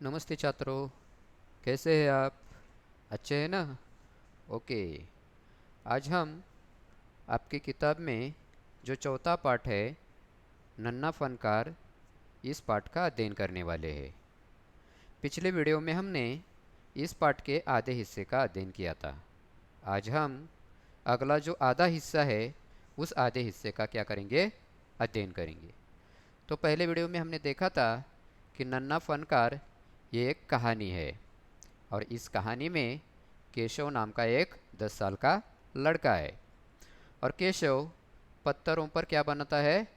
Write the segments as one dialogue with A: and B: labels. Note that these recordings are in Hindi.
A: नमस्ते छात्रों। कैसे हैं आप? अच्छे हैं ना? ओके। आज हम आपकी किताब में जो चौथा पाठ है, नन्हा फनकार, इस पाठ का अध्ययन करने वाले हैं। पिछले वीडियो में हमने इस पाठ के आधे हिस्से का अध्ययन किया था। आज हम अगला जो आधा हिस्सा है, उस आधे हिस्से का क्या करेंगे? अध्ययन करेंगे। तो पहले वीडियो में हमने देखा था कि नन्हा फनकार ये एक कहानी है, और इस कहानी में केशव नाम का एक 10 साल का लड़का है। और केशव पत्थरों पर क्या बनाता है?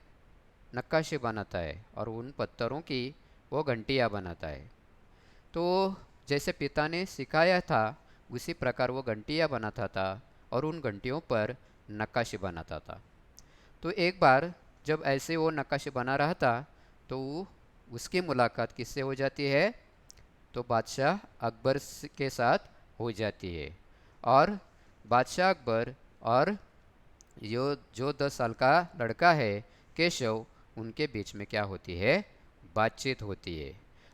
A: नक्काशी बनाता है, और उन पत्थरों की वो घंटियाँ बनाता है। तो जैसे पिता ने सिखाया था, उसी प्रकार वो घंटियाँ बनाता था और उन घंटियों पर नक्काशी बनाता था। तो एक बार जब ऐसे वो नक्काशी बना रहा था, तो उसकी मुलाकात किससे हो जाती है? तो बादशाह अकबर के साथ हो जाती है। और बादशाह अकबर और यो जो 10 साल का लड़का है केशव, उनके बीच में क्या होती है? बातचीत होती है।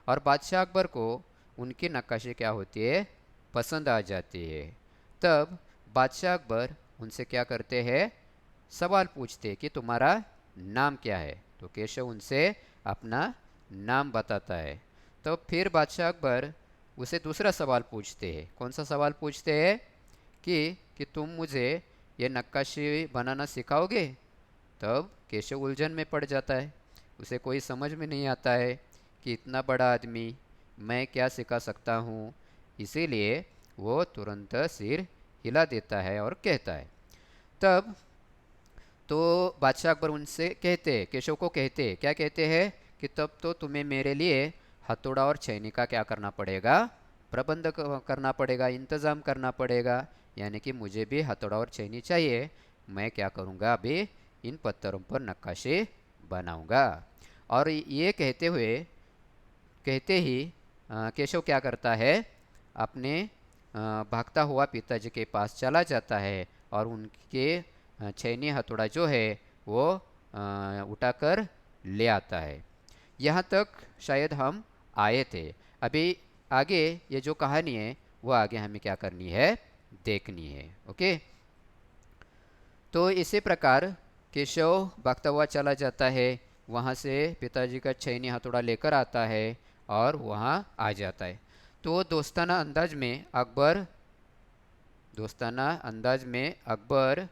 A: और बादशाह अकबर को उनकी नक्काशी क्या होती है? पसंद आ जाती है। तब बादशाह अकबर उनसे क्या करते हैं? सवाल पूछते हैं कि तुम्हारा नाम क्या है। तो केशव उनसे अपना नाम बताता है। तो फिर बादशाह अकबर उसे दूसरा सवाल पूछते हैं। कौन सा सवाल पूछते हैं? कि तुम मुझे ये नक्काशी बनाना सिखाओगे? तब केशव उलझन में पड़ जाता है। उसे कोई समझ में नहीं आता है कि इतना बड़ा आदमी, मैं क्या सिखा सकता हूँ। इसीलिए वो तुरंत सिर हिला देता है और कहता है। तब तो बादशाह अकबर उनसे कहते, केशव को कहते, क्या कहते हैं? कि तब तो तुम्हें मेरे लिए हथौड़ा और छेनी का क्या करना पड़ेगा? प्रबंध करना पड़ेगा, इंतज़ाम करना पड़ेगा। यानी कि मुझे भी हथौड़ा और छेनी चाहिए। मैं क्या करूँगा? अभी इन पत्थरों पर नक्काशी बनाऊँगा। और ये कहते हुए, कहते ही केशव क्या करता है? अपने भागता हुआ पिताजी के पास चला जाता है और उनके छेनी हथौड़ा जो है वो उठाकर ले आता है। यहाँ तक शायद हम आए थे। अभी आगे ये जो कहानी है, वो आगे हमें क्या करनी है? देखनी है। ओके। तो इसी प्रकार केशव भागता हुआ चला जाता है, वहाँ से पिताजी का छेनी हथौड़ा लेकर आता है और वहाँ आ जाता है। तो दोस्ताना अंदाज में अकबर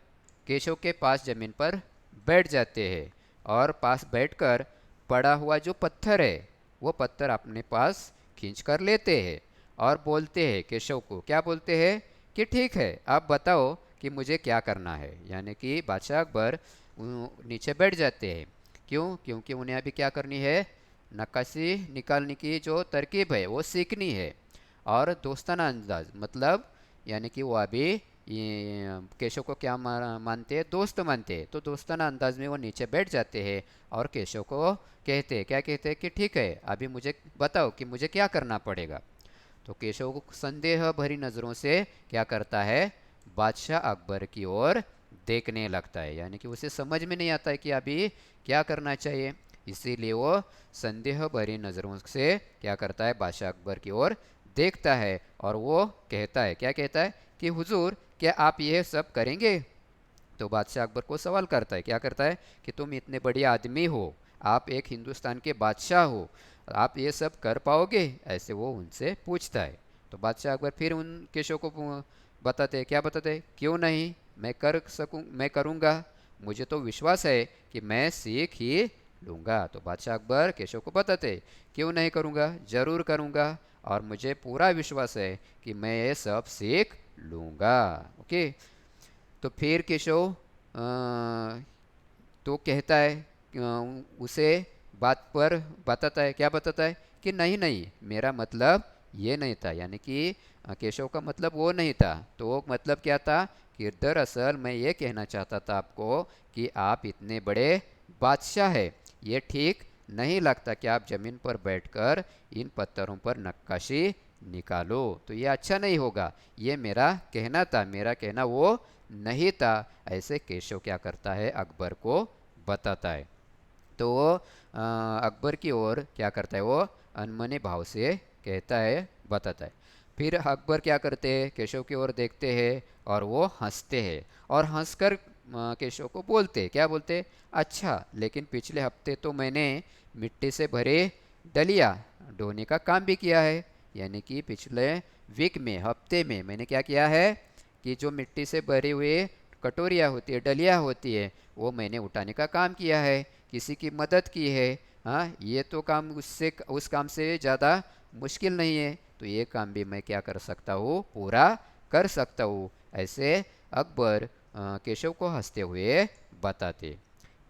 A: केशव के पास ज़मीन पर बैठ जाते हैं, और पास बैठकर पड़ा हुआ जो पत्थर है, वो पत्थर अपने पास खींच कर लेते हैं और बोलते हैं केशव को, क्या बोलते हैं? कि ठीक है, आप बताओ कि मुझे क्या करना है। यानी कि बादशाह अकबर नीचे बैठ जाते हैं। क्यों? क्योंकि उन्हें अभी क्या करनी है? नक्काशी निकालने की जो तरकीब है वो सीखनी है। और दोस्ताना अंदाज मतलब, यानी कि वो अभी ये केशव को क्या मानते हैं? दोस्त मानते हैं। तो दोस्ताना अंदाज में वो नीचे बैठ जाते हैं और केशव को कहते हैं, क्या कहते हैं? कि ठीक है, अभी मुझे बताओ कि मुझे क्या करना पड़ेगा। तो केशव को संदेह भरी नज़रों से क्या करता है? बादशाह अकबर की ओर देखने लगता है। यानी कि उसे समझ में नहीं आता है कि अभी क्या करना चाहिए। इसीलिए वो संदेह भरी नज़रों से क्या करता है? बादशाह अकबर की ओर देखता है और वो कहता है, क्या कहता है? कि हुजूर, क्या आप ये सब करेंगे? तो बादशाह अकबर को सवाल करता है, क्या करता है? कि तुम इतने बड़े आदमी हो, आप एक हिंदुस्तान के बादशाह हो, आप ये सब कर पाओगे? ऐसे वो उनसे पूछता है। तो बादशाह अकबर फिर उन केशव को बताते हैं, क्या बताते हैं? क्यों नहीं, मैं करूँगा। मुझे तो विश्वास है कि मैं सीख ही लूँगा। तो बादशाह अकबर केशव को बताते हैं, क्यों नहीं करूँगा, ज़रूर करूँगा, और मुझे पूरा विश्वास है कि मैं ये सब सीख लूँगा। ओके। तो फिर केशव तो कहता है, उसे बात पर बताता है, क्या बताता है? कि नहीं नहीं, मेरा मतलब ये नहीं था। यानी कि केशव का मतलब वो नहीं था। तो वो मतलब क्या था? कि दरअसल मैं ये कहना चाहता था आपको कि आप इतने बड़े बादशाह हैं, ये ठीक नहीं लगता कि आप ज़मीन पर बैठकर इन पत्थरों पर नक्काशी निकालो। तो ये अच्छा नहीं होगा। ये मेरा कहना था, मेरा कहना वो नहीं था। ऐसे केशव क्या करता है? अकबर को बताता है। तो वो अकबर की ओर क्या करता है? वो अनमने भाव से कहता है, बताता है। फिर अकबर क्या करते हैं, केशव की ओर देखते हैं और वो हंसते हैं और हंसकर केशव को बोलते, क्या बोलते, अच्छा लेकिन पिछले हफ्ते तो मैंने मिट्टी से भरे डलिया ढोने का काम भी किया है। यानी कि पिछले वीक में, हफ्ते में मैंने क्या किया है कि जो मिट्टी से भरी हुई कटोरियाँ होती है, डलिया होती है, वो मैंने उठाने का काम किया है, किसी की मदद की है। हाँ, ये तो काम उससे उस काम से ज़्यादा मुश्किल नहीं है, तो ये काम भी मैं क्या कर सकता हूँ, पूरा कर सकता हूँ। ऐसे अकबर केशव को हंसते हुए बताते।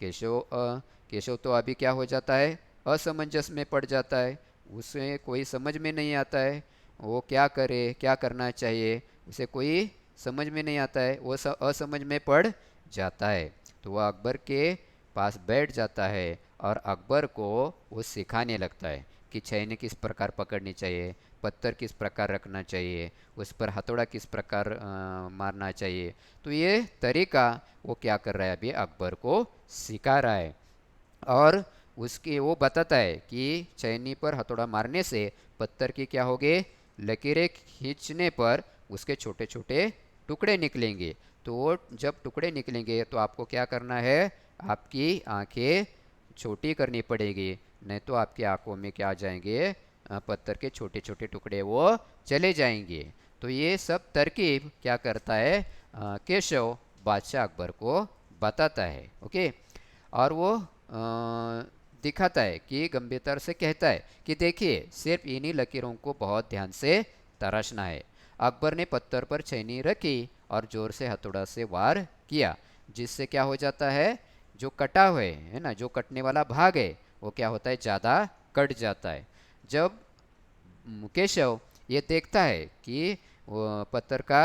A: केशव तो अभी क्या हो जाता है, असमंजस में पड़ जाता है। उसे कोई समझ में नहीं आता है, वो क्या करे, क्या करना चाहिए, उसे कोई समझ में नहीं आता है, वो असमझ में पड़ जाता है। तो वह अकबर के पास बैठ जाता है और अकबर को वो सिखाने लगता है कि छैनी किस प्रकार पकड़नी चाहिए, पत्थर किस प्रकार रखना चाहिए, उस पर हथौड़ा किस प्रकार मारना चाहिए। तो ये तरीका वो क्या कर रहा है, अभी अकबर को सिखा रहा है। और उसके वो बताता है कि चैनी पर हथौड़ा मारने से पत्थर की क्या होगी, लकीरें खींचने पर उसके छोटे छोटे टुकड़े निकलेंगे। तो वो जब टुकड़े निकलेंगे तो आपको क्या करना है, आपकी आंखें छोटी करनी पड़ेगी, नहीं तो आपकी आंखों में क्या आ जाएंगे, पत्थर के छोटे छोटे टुकड़े वो चले जाएंगे। तो ये सब तरकीब क्या करता है, केशव बादशाह अकबर को बताता है। ओके। और वो दिखाता है कि गंभीरता से कहता है कि देखिए, सिर्फ इन्हीं लकीरों को बहुत ध्यान से तराशना है। अकबर ने पत्थर पर छैनी रखी और जोर से हथौड़ा से वार किया, जिससे क्या हो जाता है, जो कटा हुआ है ना, जो कटने वाला भाग है, वो क्या होता है, ज़्यादा कट जाता है। जब केशव ये देखता है कि वो पत्थर का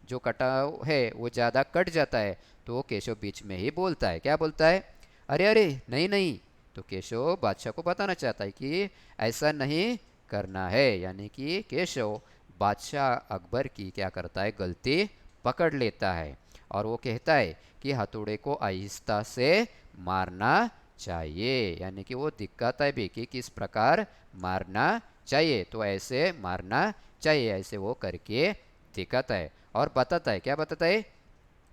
A: जो कटाव है वो ज़्यादा कट जाता है, तो केशव बीच में ही बोलता है, क्या बोलता है, अरे अरे नहीं नहीं। तो केशव बादशाह को बताना चाहता है कि ऐसा नहीं करना है। यानी कि केशव बादशाह अकबर की क्या करता है, गलती पकड़ लेता है और वो कहता है कि हथौड़े को आहिस्ता से मारना चाहिए। यानी कि वो दिखाता है भी कि किस प्रकार मारना चाहिए, तो ऐसे मारना चाहिए, ऐसे वो करके दिखाता है और बताता है, क्या बताता है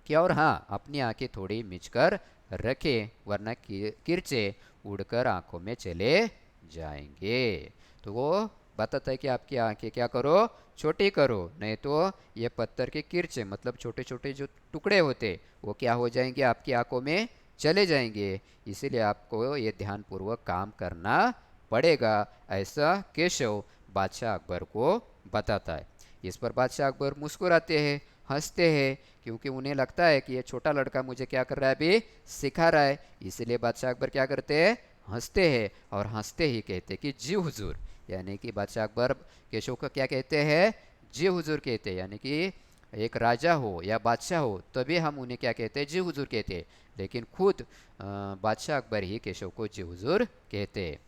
A: कि और हाँ, अपनी आंखें थोड़ी मिचकर रखें, वरना किरचे उड़कर आंखों में चले जाएंगे। तो वो बताता है कि आपकी आंखें क्या करो, छोटी करो, नहीं तो ये पत्थर के किरचे मतलब छोटे छोटे जो टुकड़े होते, वो क्या हो जाएंगे, आपकी आंखों में चले जाएंगे। इसीलिए आपको ये ध्यानपूर्वक काम करना पड़ेगा। ऐसा केशव बादशाह अकबर को बताता है। इस पर बादशाह अकबर मुस्कुराते हैं, हंसते हैं, क्योंकि उन्हें लगता है कि ये छोटा लड़का मुझे क्या कर रहा है, अभी सिखा रहा है। इसलिए बादशाह अकबर क्या करते हैं, हंसते हैं और हंसते ही कहते हैं कि जी हुजूर। यानी कि बादशाह अकबर केशव को क्या कहते हैं, जी हुजूर कहते हैं। यानी कि एक राजा हो या बादशाह हो तभी हम उन्हें क्या कहते हैं, जी हुजूर कहते हैं। लेकिन खुद बादशाह अकबर ही केशव को जी हुजूर कहते हैं।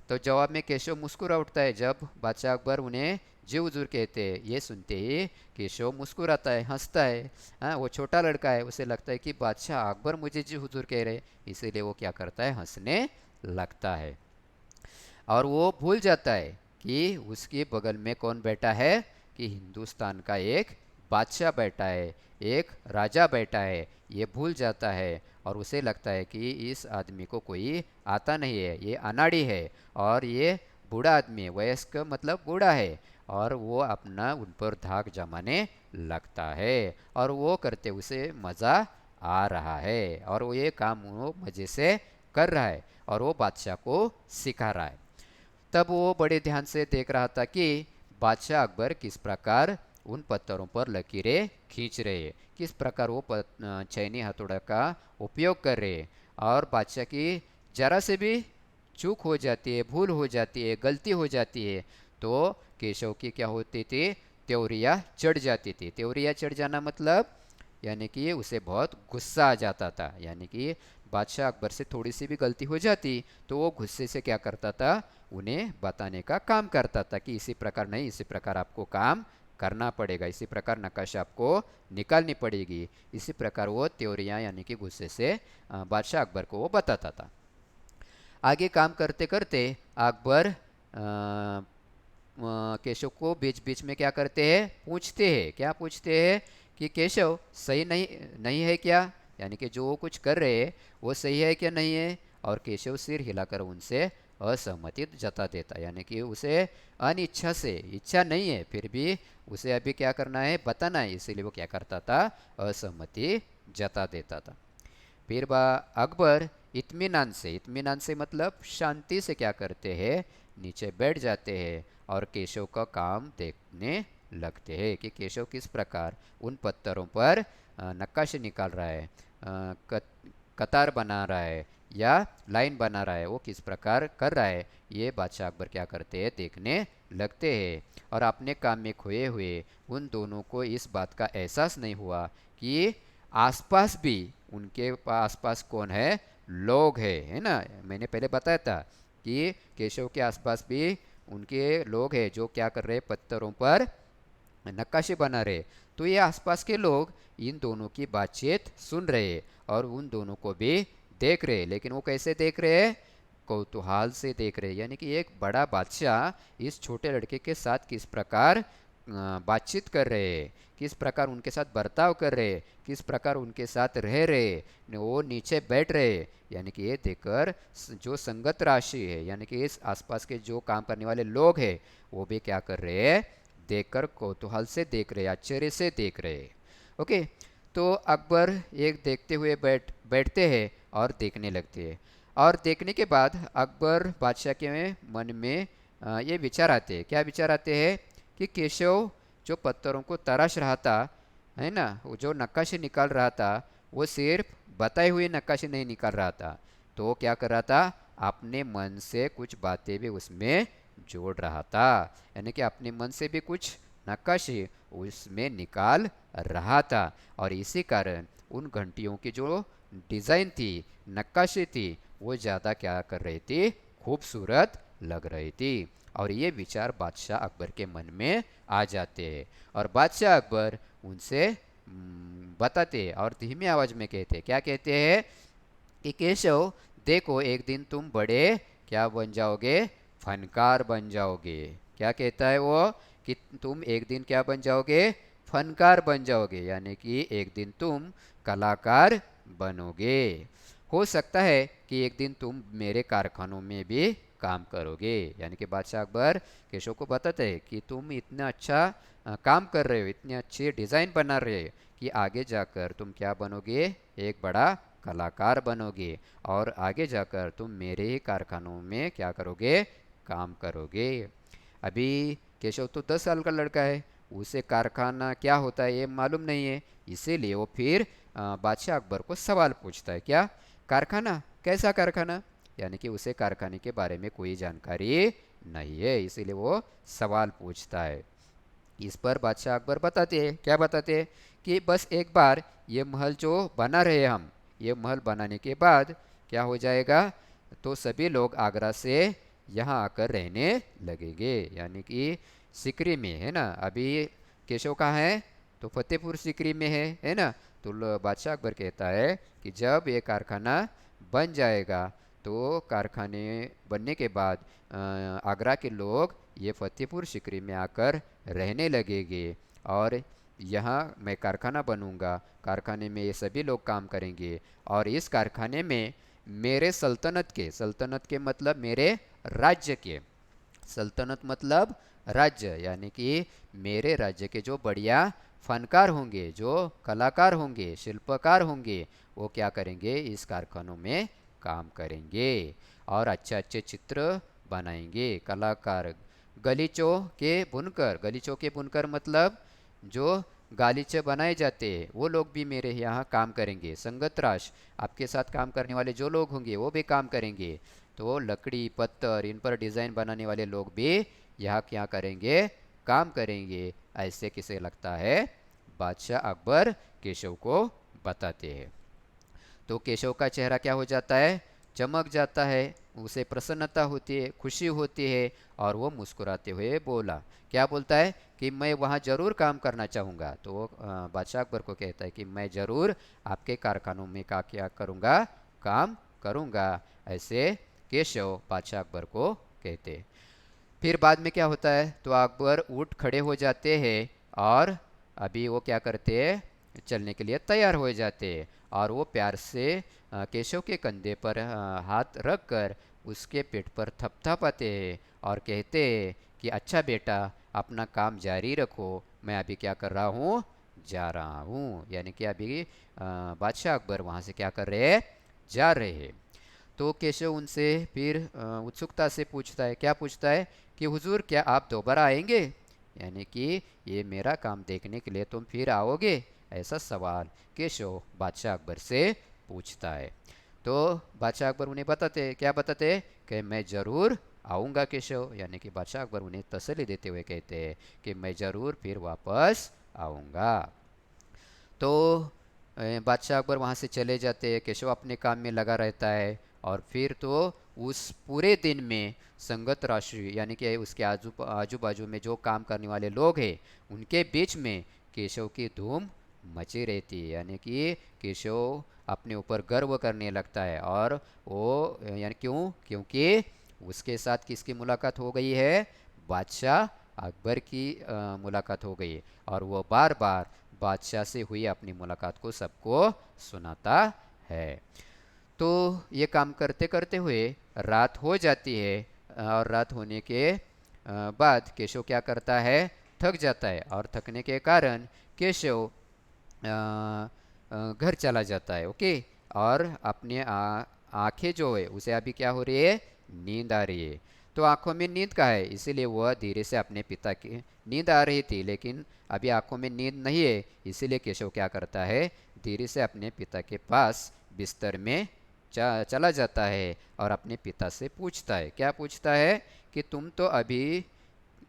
A: तो जवाब में केशव मुस्कुरा उठता है जब बादशाह अकबर उन्हें जी हुजूर कहते हैं। ये सुनते ही केशव मुस्कुराता है, हंसता है। हाँ, वो छोटा लड़का है, उसे लगता है कि बादशाह अकबर मुझे जी हुजूर कह रहे हैं, इसीलिए वो क्या करता है, हंसने लगता है। और वो भूल जाता है कि उसके बगल में कौन बैठा है, कि हिंदुस्तान का एक बादशाह बैठा है, एक राजा बैठा है। ये भूल जाता है और उसे लगता है कि इस आदमी को कोई आता नहीं है, ये अनाड़ी है और ये बूढ़ा आदमी है, वयस्क मतलब बूढ़ा है। और वो अपना उन पर धाक जमाने लगता है और वो करते उसे मज़ा आ रहा है और वो ये काम वो मज़े से कर रहा है और वो बादशाह को सिखा रहा है। तब वो बड़े ध्यान से देख रहा था कि बादशाह अकबर किस प्रकार उन पत्थरों पर लकीरें खींच रहे हैं, किस प्रकार वो चैनी हथौड़ा का उपयोग कर रहे हैं। और बादशाह की जरा से भी चूक हो जाती है, भूल हो जाती है, गलती हो जाती है, तो केशव की क्या होती थी, त्योरिया चढ़ जाती थी। त्योरिया चढ़ जाना मतलब यानी कि उसे बहुत गुस्सा आ जाता था। यानी कि बादशाह अकबर से थोड़ी सी भी गलती हो जाती तो वो गुस्से से क्या करता था, उन्हें बताने का काम करता था कि इसी प्रकार नहीं, इसी प्रकार आपको काम करना पड़ेगा, इसी प्रकार नक्काशी आपको निकालनी पड़ेगी। इसी प्रकार वो त्योरियाँ यानी कि गुस्से से बादशाह अकबर को वो बताता था। आगे काम करते करते अकबर केशव को बीच बीच में क्या करते हैं, पूछते हैं। क्या पूछते हैं कि केशव सही नहीं नहीं है क्या, यानी कि जो वो कुछ कर रहे हैं वो सही है क्या नहीं है। और केशव सिर हिलाकर उनसे असहमति जता देता, यानी कि उसे अनिच्छा से, इच्छा नहीं है फिर भी उसे अभी क्या करना है, बताना है, इसीलिए वो क्या करता था, असहमति जता देता था। फिर अकबर इत्मीनान से मतलब शांति से क्या करते हैं, नीचे बैठ जाते हैं और केशव का काम देखने लगते हैं कि केशव किस प्रकार उन पत्थरों पर नक्काशी निकाल रहा है, कतार बना रहा है या लाइन बना रहा है, वो किस प्रकार कर रहा है, ये बादशाह अकबर क्या करते हैं, देखने लगते हैं। और अपने काम में खोए हुए उन दोनों को इस बात का एहसास नहीं हुआ कि आसपास भी उनके आसपास कौन है, लोग है ना। मैंने पहले बताया था कि केशव के आसपास भी उनके लोग हैं जो क्या कर रहे हैं, पत्थरों पर नक्काशी बना रहे। तो ये आसपास के लोग इन दोनों की बातचीत सुन रहे और उन दोनों को भी देख रहे, लेकिन वो कैसे देख रहे हैं, कौतूहल से देख रहे, यानी कि एक बड़ा बादशाह इस छोटे लड़के के साथ किस प्रकार बातचीत कर रहे हैं, किस प्रकार उनके साथ बर्ताव कर रहे, किस प्रकार उनके साथ रह रहे, वो नीचे बैठ रहे, यानी कि ये देखकर जो संगत राशि है, यानी कि इस आसपास के जो काम करने वाले लोग हैं वो भी क्या कर रहे हैं, देखकर कौतूहल से देख रहे, आश्चर्य से देख रहे। ओके, तो अकबर एक देखते हुए बैठते हैं और देखने लगते हैं। और देखने के बाद अकबर बादशाह के मन में ये विचार आते हैं। क्या विचार आते हैं कि केशव जो पत्थरों को तराश रहा था, है ना, वो जो नक्काशी निकाल रहा था, वो सिर्फ बताई हुई नक्काशी नहीं निकाल रहा था, तो वो क्या कर रहा था, अपने मन से कुछ बातें भी उसमें जोड़ रहा था, यानी कि अपने मन से भी कुछ नक्काशी उसमें निकाल रहा था। और इसी कारण उन घंटियों की जो डिज़ाइन थी, नक्काशी थी, वो ज़्यादा क्या कर रही थी, खूबसूरत लग रही थी। और ये विचार बादशाह अकबर के मन में आ जाते हैं और बादशाह अकबर उनसे बताते और धीमी आवाज में कहते, क्या कहते हैं कि केशव देखो एक दिन तुम बड़े क्या बन जाओगे, फनकार बन जाओगे। क्या कहता है वो कि तुम एक दिन क्या बन जाओगे, फनकार बन जाओगे, यानी कि एक दिन तुम कलाकार बनोगे। हो सकता है कि एक दिन तुम मेरे कारखानों में भी काम करोगे, यानी कि बादशाह अकबर केशव को बताते हैं कि तुम इतना अच्छा काम कर रहे हो, इतनी अच्छी डिज़ाइन बना रहे हो कि आगे जाकर तुम क्या बनोगे, एक बड़ा कलाकार बनोगे और आगे जाकर तुम मेरे ही कारखानों में क्या करोगे, काम करोगे। अभी केशव तो 10 साल का लड़का है, उसे कारखाना क्या होता है ये मालूम नहीं है, इसीलिए वो फिर बादशाह अकबर को सवाल पूछता है, क्या कारखाना, कैसा कारखाना, यानी कि उसे कारखाने के बारे में कोई जानकारी नहीं है, इसीलिए वो सवाल पूछता है। इस पर बादशाह अकबर बताते हैं, क्या बताते हैं कि बस एक बार ये महल जो बना रहे हम, ये महल बनाने के बाद क्या हो जाएगा, तो सभी लोग आगरा से यहाँ आकर रहने लगेंगे, यानी कि सिकरी में, है ना। अभी केशव कहाँ है, तो फतेहपुर सिकरी में है ना। तो बादशाह अकबर कहता है कि जब ये कारखाना बन जाएगा तो कारखाने बनने के बाद आगरा के लोग ये फतेहपुर सिकरी में आकर रहने लगेंगे और यहाँ मैं कारखाना बनूंगा, कारखाने में ये सभी लोग काम करेंगे और इस कारखाने में मेरे सल्तनत के मतलब मेरे राज्य के, सल्तनत मतलब राज्य, यानी कि मेरे राज्य के जो बढ़िया फनकार होंगे, जो कलाकार होंगे, शिल्पकार होंगे, वो क्या करेंगे, इस कारखानों में काम करेंगे और अच्छे अच्छे चित्र बनाएंगे। कलाकार, गलीचों के बुनकर मतलब जो गालीचे बनाए जाते हैं वो लोग भी मेरे यहाँ काम करेंगे। संगतराश, आपके साथ काम करने वाले जो लोग होंगे वो भी काम करेंगे। तो लकड़ी पत्थर इन पर डिज़ाइन बनाने वाले लोग भी यहाँ क्या करेंगे, काम करेंगे। ऐसे किसे लगता है, बादशाह अकबर केशव को बताते हैं। तो केशव का चेहरा क्या हो जाता है, चमक जाता है, उसे प्रसन्नता होती है, खुशी होती है और वो मुस्कुराते हुए बोला, क्या बोलता है कि मैं वहाँ ज़रूर काम करना चाहूँगा। तो वो बादशाह अकबर को कहता है कि मैं ज़रूर आपके कारखानों में का क्या करूँगा, काम करूँगा। ऐसे केशव बादशाह अकबर को कहते। फिर बाद में क्या होता है, तो अकबर उठ खड़े हो जाते हैं और अभी वो क्या करते हैं, चलने के लिए तैयार हो जाते हैं। और वो प्यार से केशव के कंधे पर हाथ रख कर उसके पेट पर थपथपाते हैं और कहते हैं कि अच्छा बेटा, अपना काम जारी रखो, मैं अभी क्या कर रहा हूँ, जा रहा हूँ। यानी कि अभी बादशाह अकबर वहाँ से क्या कर रहे हैं, जा रहे हैं। तो केशव उनसे फिर उत्सुकता से पूछता है, क्या पूछता है कि हुजूर क्या आप दोबारा आएंगे, यानी कि ये मेरा काम देखने के लिए तुम फिर आओगे, ऐसा सवाल केशव बादशाह अकबर से पूछता है। तो बादशाह अकबर उन्हें बताते, क्या बताते कि मैं ज़रूर आऊँगा केशव, यानी कि बादशाह अकबर उन्हें तसल्ली देते हुए कहते हैं कि मैं ज़रूर फिर वापस आऊँगा। तो बादशाह अकबर वहाँ से चले जाते हैं, केशव अपने काम में लगा रहता है। और फिर तो उस पूरे दिन में संगत राशि यानी कि उसके आजू बाजू में जो काम करने वाले लोग हैं उनके बीच में केशव की धूम मची रहती है। यानी कि केशव अपने ऊपर गर्व करने लगता है। और वो यानी क्यों, क्योंकि उसके साथ किसकी मुलाकात हो गई है, बादशाह अकबर की मुलाकात हो गई। और वो बार बार बादशाह से हुई अपनी मुलाकात को सबको सुनाता है। तो ये काम करते करते हुए रात हो जाती है। और रात होने के बाद केशव क्या करता है, थक जाता है। और थकने के कारण केशव घर चला जाता है। ओके। और अपने आंखें जो है उसे अभी क्या हो रही है, नींद आ रही है। तो आंखों में नींद का है, इसीलिए वह धीरे से अपने पिता की, नींद आ रही थी लेकिन अभी आंखों में नींद नहीं है, इसीलिए केशव क्या करता है, धीरे से अपने पिता के पास बिस्तर में चला जाता है और अपने पिता से पूछता है, क्या पूछता है कि तुम तो अभी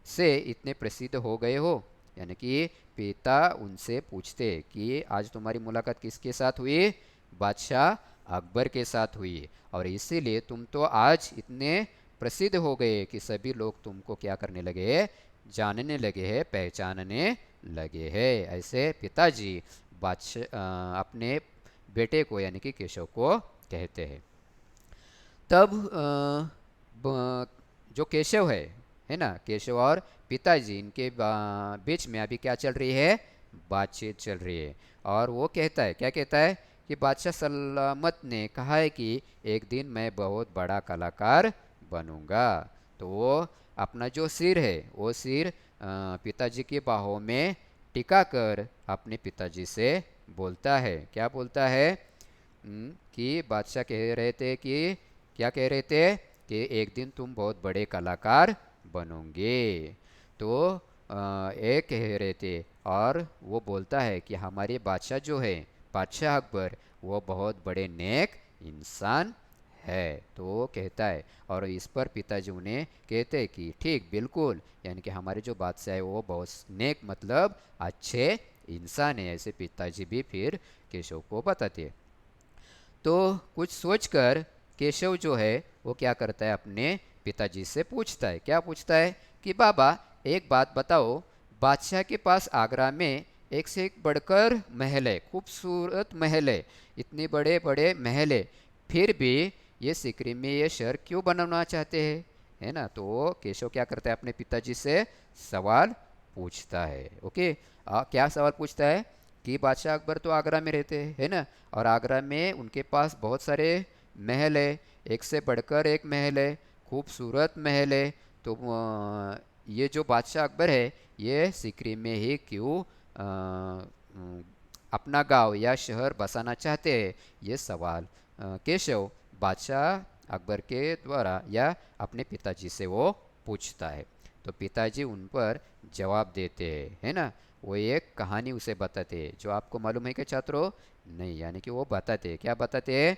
A: से इतने प्रसिद्ध हो गए हो। यानी कि पिता उनसे पूछते कि आज तुम्हारी मुलाकात किसके साथ हुई, बादशाह अकबर के साथ हुई, और इसीलिए तुम तो आज इतने प्रसिद्ध हो गए कि सभी लोग तुमको क्या करने लगे हैं, जानने लगे हैं, पहचानने लगे हैं। ऐसे पिताजी बादशाह अपने बेटे को यानी कि केशव को कहते हैं। तब जो केशव है ना, केशव और पिताजी इनके बीच में अभी क्या चल रही है, बातचीत चल रही है। और वो कहता है, क्या कहता है कि बादशाह सलामत ने कहा है कि एक दिन मैं बहुत बड़ा कलाकार बनूंगा। तो वो अपना जो सिर है वो सिर पिताजी की बाहों में टिका कर अपने पिताजी से बोलता है, क्या बोलता है, कि बादशाह कह रहे थे कि, क्या कह रहे थे कि एक दिन तुम बहुत बड़े कलाकार बनोगे। तो ये कह रहे थे। और वो बोलता है कि हमारे बादशाह जो है, बादशाह अकबर, वो बहुत बड़े नेक इंसान है। तो वो कहता है, और इस पर पिताजी उन्हें कहते हैं कि ठीक बिल्कुल, यानी कि हमारे जो बादशाह है वो बहुत नेक मतलब अच्छे इंसान है। ऐसे पिताजी भी फिर केशव को बताते हैं। तो कुछ सोचकर केशव जो है वो क्या करता है, अपने पिताजी से पूछता है, क्या पूछता है कि बाबा एक बात बताओ, बादशाह के पास आगरा में एक से एक बढ़कर महल है, खूबसूरत महल है, इतने बड़े बड़े महल है, फिर भी ये सिकरी में ये शहर क्यों बनाना चाहते हैं, है ना। तो केशव क्या करता है, अपने पिताजी से सवाल पूछता है। ओके। क्या सवाल पूछता है कि बादशाह अकबर तो आगरा में रहते हैं, है ना, और आगरा में उनके पास बहुत सारे महल है, एक से बढ़कर एक महल है, खूबसूरत महल है। तो ये जो बादशाह अकबर है ये सिकरी में ही क्यों अपना गांव या शहर बसाना चाहते हैं, ये सवाल केशव बादशाह अकबर के द्वारा या अपने पिताजी से वो पूछता है। तो पिताजी उन पर जवाब देते हैं, है ना। वो एक कहानी उसे बताते हैं, जो आपको मालूम है कि छात्रों, नहीं, यानी कि वो बताते हैं, क्या बताते हैं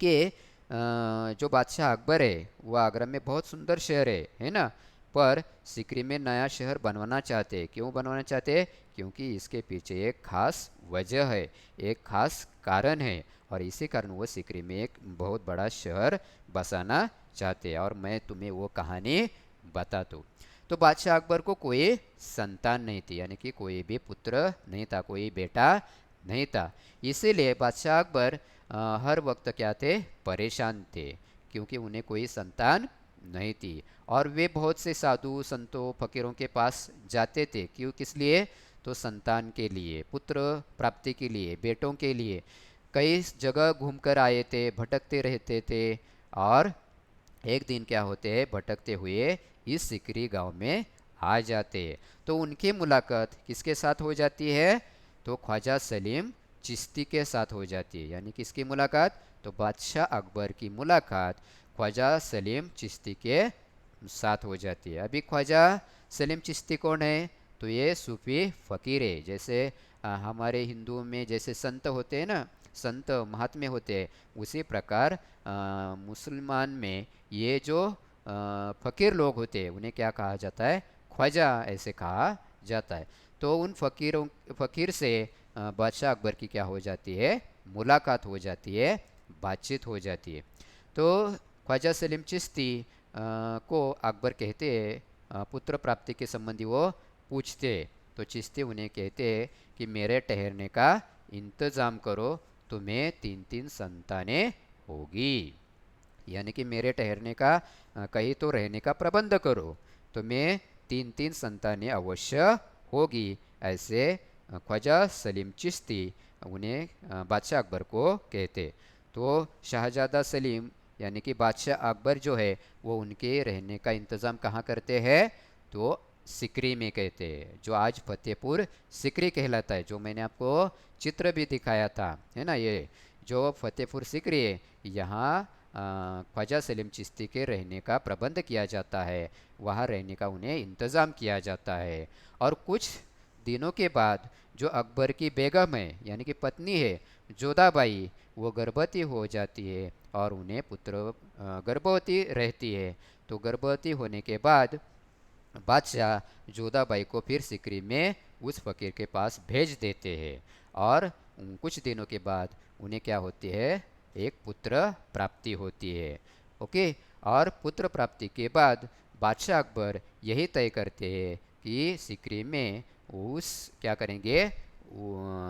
A: कि जो बादशाह अकबर है वो आगरा में बहुत सुंदर शहर है ना, पर सिकरी में नया शहर बनवाना चाहते हैं। क्यों बनवाना चाहते हैं, क्योंकि इसके पीछे एक खास वजह है, एक खास कारण है, और इसी कारण वो सिकरी में एक बहुत बड़ा शहर बसाना चाहते हैं। और मैं तुम्हें वो कहानी बता दूँ। तो बादशाह अकबर को कोई संतान नहीं थी, यानी कि कोई भी पुत्र नहीं था, कोई बेटा नहीं था। इसीलिए बादशाह अकबर हर वक्त क्या थे, परेशान थे, क्योंकि उन्हें कोई संतान नहीं थी। और वे बहुत से साधु संतों फकीरों के पास जाते थे, क्यों, किस लिए? तो संतान के लिए, पुत्र प्राप्ति के लिए, बेटों के लिए। कई जगह घूमकर आए थे, भटकते रहते थे। और एक दिन क्या होते हैं, भटकते हुए इस सिकरी गांव में आ जाते हैं। तो उनकी मुलाकात किसके साथ हो जाती है? तो ख्वाजा सलीम चिश्ती के साथ हो जाती है। यानी किसकी मुलाकात? तो बादशाह अकबर की मुलाकात ख्वाजा सलीम चिश्ती के साथ हो जाती है। अभी ख्वाजा सलीम चिश्ती कौन है? तो ये सूफी फकीर है। जैसे हमारे हिंदुओं में जैसे संत होते हैं ना, संत महात्मे होते हैं, उसी प्रकार मुसलमान में ये जो फकीर लोग होते हैं उन्हें क्या कहा जाता है? ख्वाजा ऐसे कहा जाता है। तो उन फकीर से बादशाह अकबर की क्या हो जाती है? मुलाकात हो जाती है, बातचीत हो जाती है। तो ख्वाजा सलीम चिश्ती को अकबर कहते हैं, पुत्र प्राप्ति के संबंधी वो पूछते। तो चिश्ती उन्हें कहते हैं कि मेरे ठहरने का इंतज़ाम करो, तुम्हें 3-3 संतानें होगी। यानी कि मेरे ठहरने का कहीं तो रहने का प्रबंध करो, तो मैं 3-3 संतानें अवश्य होगी, ऐसे ख्वाजा सलीम चिश्ती उन्हें बादशाह अकबर को कहते। तो शाहजादा सलीम यानी कि बादशाह अकबर जो है वो उनके रहने का इंतज़ाम कहाँ करते हैं? तो सिकरी में कहते हैं, जो आज फतेहपुर सिकरी कहलाता है, जो मैंने आपको चित्र भी दिखाया था, है ना। ये जो फतेहपुर सिकरी है, यहाँ ख्वाजा सलीम चिश्ती के रहने का प्रबंध किया जाता है, वहाँ रहने का उन्हें इंतज़ाम किया जाता है। और कुछ दिनों के बाद जो अकबर की बेगम है यानी कि पत्नी है, जोधाबाई, वो गर्भवती हो जाती है और उन्हें पुत्र गर्भवती रहती है। तो गर्भवती होने के बाद बादशाह जोधाबाई को फिर सिकरी में उस फकीर के पास भेज देते हैं। और कुछ दिनों के बाद उन्हें क्या होती है? एक पुत्र प्राप्ति होती है। ओके। और पुत्र प्राप्ति के बाद बादशाह अकबर यही तय करते हैं कि सिकरी में उस क्या करेंगे,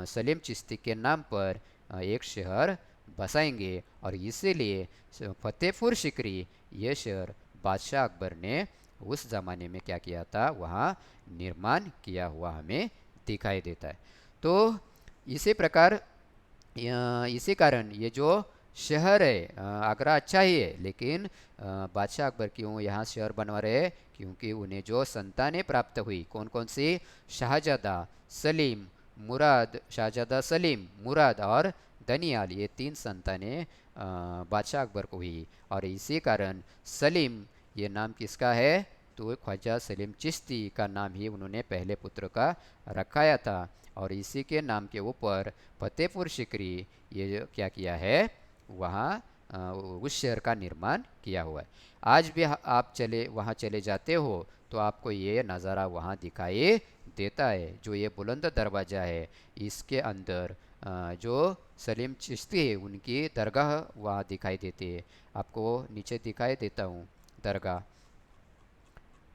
A: सलीम चिश्ती के नाम पर एक शहर बसाएंगे। और इसीलिए फतेहपुर सिकरी ये शहर बादशाह अकबर ने उस ज़माने में क्या किया था, वहाँ निर्माण किया हुआ हमें दिखाई देता है। तो इसी प्रकार इसी कारण ये जो शहर है, आगरा अच्छा ही है, लेकिन बादशाह अकबर क्यों यहाँ शहर बनवा रहे हैं? क्योंकि उन्हें जो संतानें प्राप्त हुई, कौन कौन सी? शाहजादा सलीम, मुराद, शाहजादा सलीम, मुराद और दनियाल, ये 3 संतानें बादशाह अकबर को हुई। और इसी कारण सलीम ये नाम किसका है? तो ख्वाजा सलीम चिश्ती का नाम ही उन्होंने पहले पुत्र का रखाया था। और इसी के नाम के ऊपर फतेहपुर सिकरी ये क्या किया है, वहाँ उस शहर का निर्माण किया हुआ है। आज भी आप चले वहाँ चले जाते हो तो आपको ये नज़ारा वहाँ दिखाई देता है। जो ये बुलंद दरवाज़ा है, इसके अंदर जो सलीम चिश्ती है उनकी दरगाह वहाँ दिखाई देती है। आपको नीचे दिखाई देता हूँ दरगाह,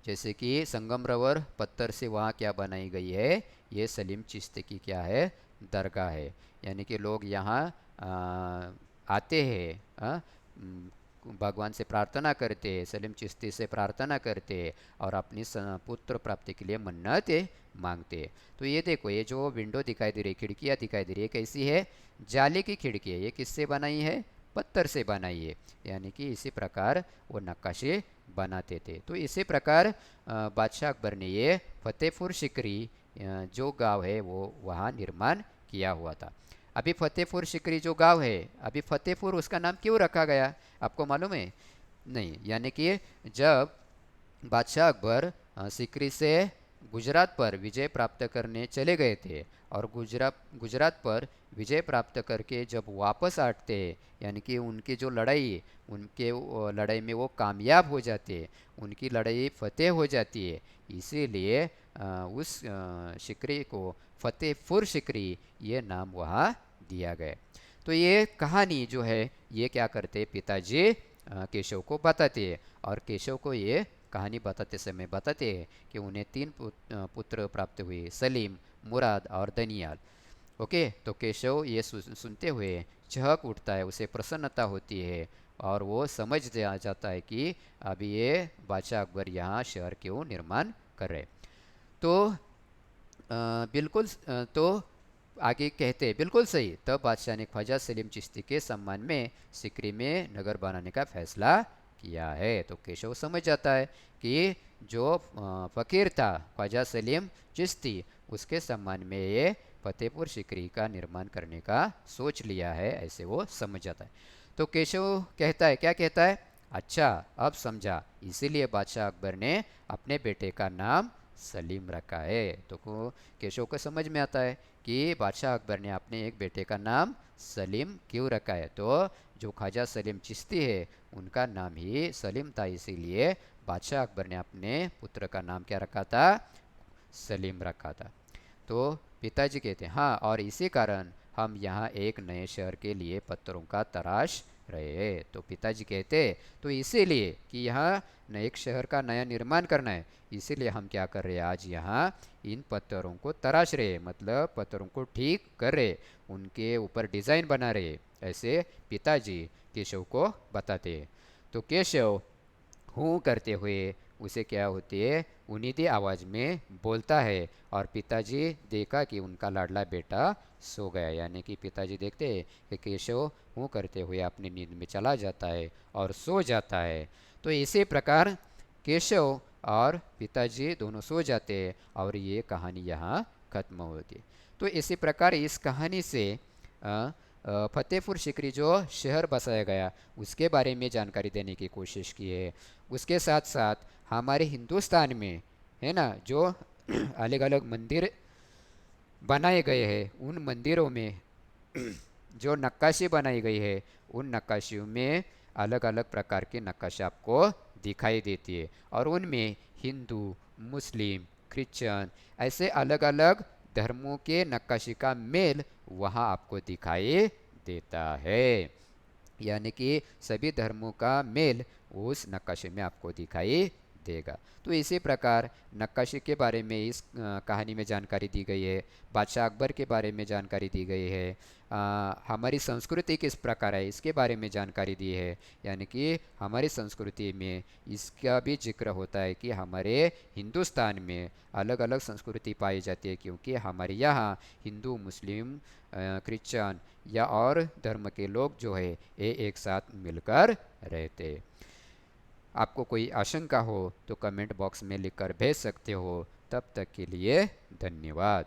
A: जैसे कि संगमरवर पत्थर से वहाँ क्या बनाई गई है, ये सलीम चिश्ती की क्या है, दरगाह है। यानी कि लोग यहाँ आते हैं, भगवान से प्रार्थना करते हैं, सलीम चिश्ती से प्रार्थना करते हैं और अपनी पुत्र प्राप्ति के लिए मन्नतें मांगते हैं। तो ये देखो, ये जो विंडो दिखाई दे रही है, खिड़कियाँ दिखाई दे रही है, कैसी है? जाली की खिड़की है। ये किससे बनाई है? पत्थर से बनाई है। यानी कि इसी प्रकार वो नक्काशी बनाते थे। तो इसी प्रकार बादशाह अकबर ने ये फतेहपुर सिकरी जो गांव है वो वहाँ निर्माण किया हुआ था। अभी फतेहपुर सिकरी जो गांव है, अभी फतेहपुर उसका नाम क्यों रखा गया, आपको मालूम है? नहीं। यानी कि जब बादशाह अकबर सिकरी से गुजरात पर विजय प्राप्त करने चले गए थे और गुजरात पर विजय प्राप्त करके जब वापस आते हैं, यानी कि उनकी जो लड़ाई, उनके लड़ाई में वो कामयाब हो जाते हैं, उनकी लड़ाई फतेह हो जाती है। इसीलिए उस सिकरी को फतेहपुर सिकरी ये नाम वहाँ दिया गया। तो ये कहानी जो है ये क्या करते, पिताजी केशव को बताते हैं। और केशव को ये कहानी बताते समय बताते हैं कि उन्हें 3 पुत्र प्राप्त हुए, सलीम, मुराद और दनियाल। ओके। तो केशव ये सुनते हुए चहक उठता है, उसे प्रसन्नता होती है और वो समझ जाता है कि अभी ये बादशाह अकबर यहाँ शहर क्यों निर्माण कर रहे। तो बिल्कुल तो आगे कहते हैं बिल्कुल सही। तब बादशाह ने ख्वाजा सलीम चिश्ती के सम्मान में सिकरी में नगर बनाने का फैसला किया है। तो केशव समझ जाता है कि जो फ़कीर था ख्वाजा सलीम चिश्ती, उसके सम्मान में ये फतेहपुर सिकरी का निर्माण करने का सोच लिया है, ऐसे वो समझ जाता है। तो केशव कहता है, क्या कहता है, अच्छा अब समझा, इसीलिए बादशाह अकबर ने अपने बेटे का नाम सलीम रखा है। तो केशव को समझ में आता है कि बादशाह अकबर ने अपने एक बेटे का नाम सलीम क्यों रखा है। तो जो ख्वाजा सलीम चिश्ती है उनका नाम ही सलीम था, इसीलिए बादशाह अकबर ने अपने पुत्र का नाम क्या रखा था, सलीम रखा था। तो पिताजी कहते हैं हाँ, और इसी कारण हम यहाँ एक नए शहर के लिए पत्थरों का तराश रहे हैं। तो पिताजी कहते तो इसीलिए कि यहाँ नए एक शहर का नया निर्माण करना है, इसीलिए हम क्या कर रहे हैं, आज यहाँ इन पत्थरों को तराश रहे, मतलब पत्थरों को ठीक कर रहे, उनके ऊपर डिज़ाइन बना रहे, ऐसे पिताजी केशव को बताते हैं। तो केशव हूँ करते हुए उसे क्या होती है, उन्नीदी आवाज़ में बोलता है, और पिताजी देखा कि उनका लाडला बेटा सो गया, यानी कि पिताजी देखते हैं कि केशव हूँ करते हुए अपनी नींद में चला जाता है और सो जाता है। तो इसी प्रकार केशव और पिताजी दोनों सो जाते हैं और ये कहानी यहाँ खत्म होती है। तो इसी प्रकार इस कहानी से फतेहपुर सिकरी जो शहर बसाया गया उसके बारे में जानकारी देने की कोशिश की है। उसके साथ साथ हमारे हिंदुस्तान में है ना जो अलग अलग मंदिर बनाए गए हैं, उन मंदिरों में जो नक्काशी बनाई गई है, उन नक्काशियों में अलग अलग प्रकार की नक्काशी आपको दिखाई देती है, और उनमें हिंदू, मुस्लिम, क्रिश्चियन ऐसे अलग अलग धर्मों के नक्काशी का मेल वहाँ आपको दिखाई देता है, यानी कि सभी धर्मों का मेल उस नक्काशी में आपको दिखाई देगा। तो इसी प्रकार नक्काशी के बारे में इस कहानी में जानकारी दी गई है, बादशाह अकबर के बारे में जानकारी दी गई है, हमारी संस्कृति किस प्रकार है इसके बारे में जानकारी दी है, यानी कि हमारी संस्कृति में इसका भी जिक्र होता है कि हमारे हिंदुस्तान में अलग अलग संस्कृति पाई जाती है, क्योंकि हमारे यहाँ हिंदू, मुस्लिम, क्रिश्चियन या और धर्म के लोग जो है ये एक साथ मिलकर रहते। आपको कोई आशंका हो तो कमेंट बॉक्स में लिखकर भेज सकते हो। तब तक के लिए धन्यवाद।